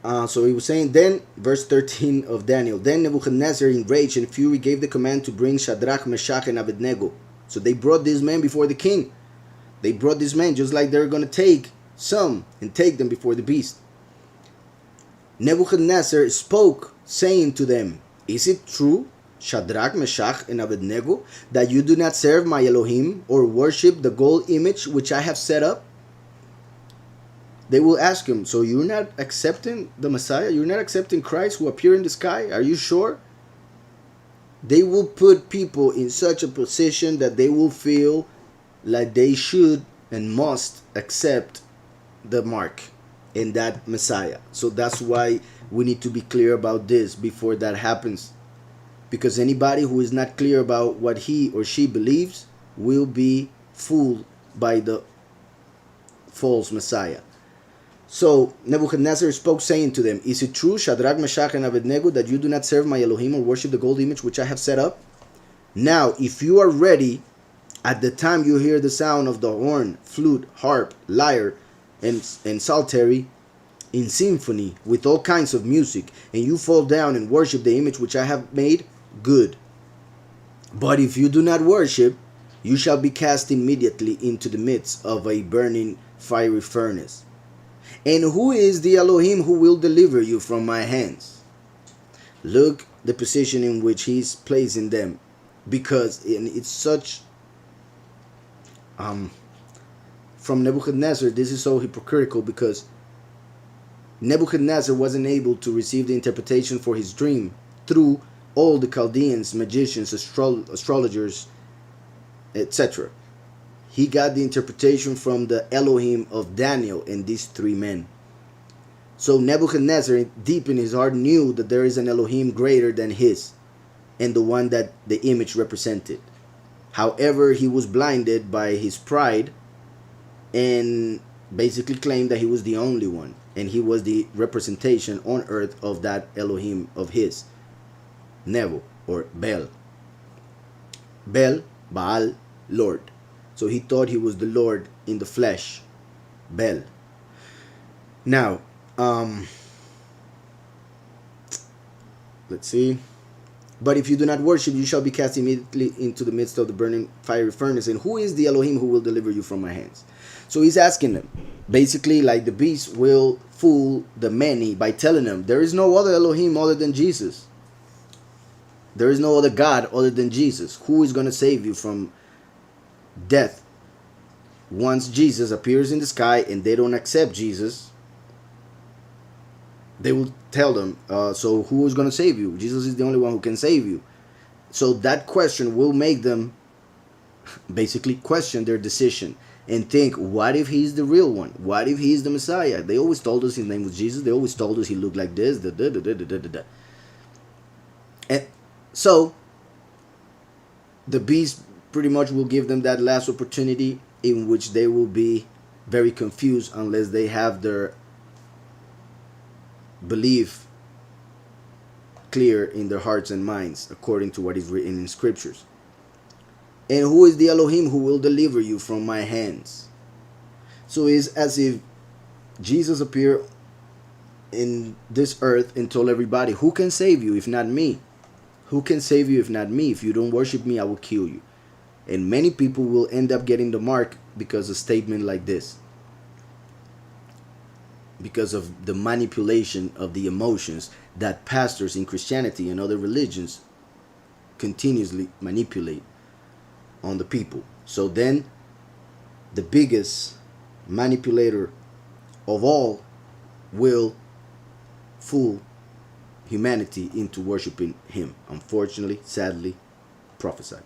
So he was saying, then, verse 13 of Daniel, then Nebuchadnezzar, enraged and fury, gave the command to bring Shadrach, Meshach, and Abednego. So they brought these men before the king. They brought these men just like they're going to take some and take them before the beast. Nebuchadnezzar spoke, saying to them, is it true, Shadrach, Meshach, and Abednego, that you do not serve my Elohim or worship the gold image which I have set up? They will ask him, so you're not accepting the Messiah? You're not accepting Christ who appeared in the sky? Are you sure? They will put people in such a position that they will feel like they should and must accept the mark in that Messiah. So that's why we need to be clear about this before that happens. Because anybody who is not clear about what he or she believes will be fooled by the false Messiah. So Nebuchadnezzar spoke, saying to them, is it true, Shadrach, Meshach, and Abednego, that you do not serve my Elohim or worship the gold image which I have set up? Now, if you are ready, at the time you hear the sound of the horn, flute, harp, lyre, and psaltery, in symphony, with all kinds of music, and you fall down and worship the image which I have made, good. But if you do not worship, you shall be cast immediately into the midst of a burning fiery furnace. And who is the Elohim who will deliver you from my hands? Look the position in which he's placing them, because it's such from Nebuchadnezzar, this is so hypocritical, because Nebuchadnezzar wasn't able to receive the interpretation for his dream through all the Chaldeans, magicians, astrologers, etc. He got the interpretation from the Elohim of Daniel and these three men. So Nebuchadnezzar, deep in his heart, knew that there is an Elohim greater than his and the one that the image represented. However, he was blinded by his pride and basically claimed that he was the only one, and he was the representation on earth of that Elohim of his, Nebo, or Bel. Bel, Baal, Lord. So he thought he was the Lord in the flesh, Bel. Now, let's see. But if you do not worship, you shall be cast immediately into the midst of the burning fiery furnace. And who is the Elohim who will deliver you from my hands? So he's asking them, basically, like the beast will fool the many by telling them there is no other Elohim other than Jesus. There is no other God other than Jesus. Who is going to save you from death? Once Jesus appears in the sky and they don't accept Jesus, they will tell them, so who is going to save you? Jesus is the only one who can save you. So that question will make them basically question their decision and think, what if he's the real one? What if he's the Messiah? They always told us his name was Jesus. They always told us he looked like this. And so the beast pretty much will give them that last opportunity in which they will be very confused unless they have their belief clear in their hearts and minds according to what is written in scriptures. And who is the Elohim who will deliver you from my hands? So it's as if Jesus appeared in this earth and told everybody, who can save you if not me? Who can save you if not me? If you don't worship me, I will kill you. And many people will end up getting the mark because of a statement like this, because of the manipulation of the emotions that pastors in Christianity and other religions continuously manipulate on the people. So then the biggest manipulator of all will fool humanity into worshiping him. Unfortunately, sadly, prophesied.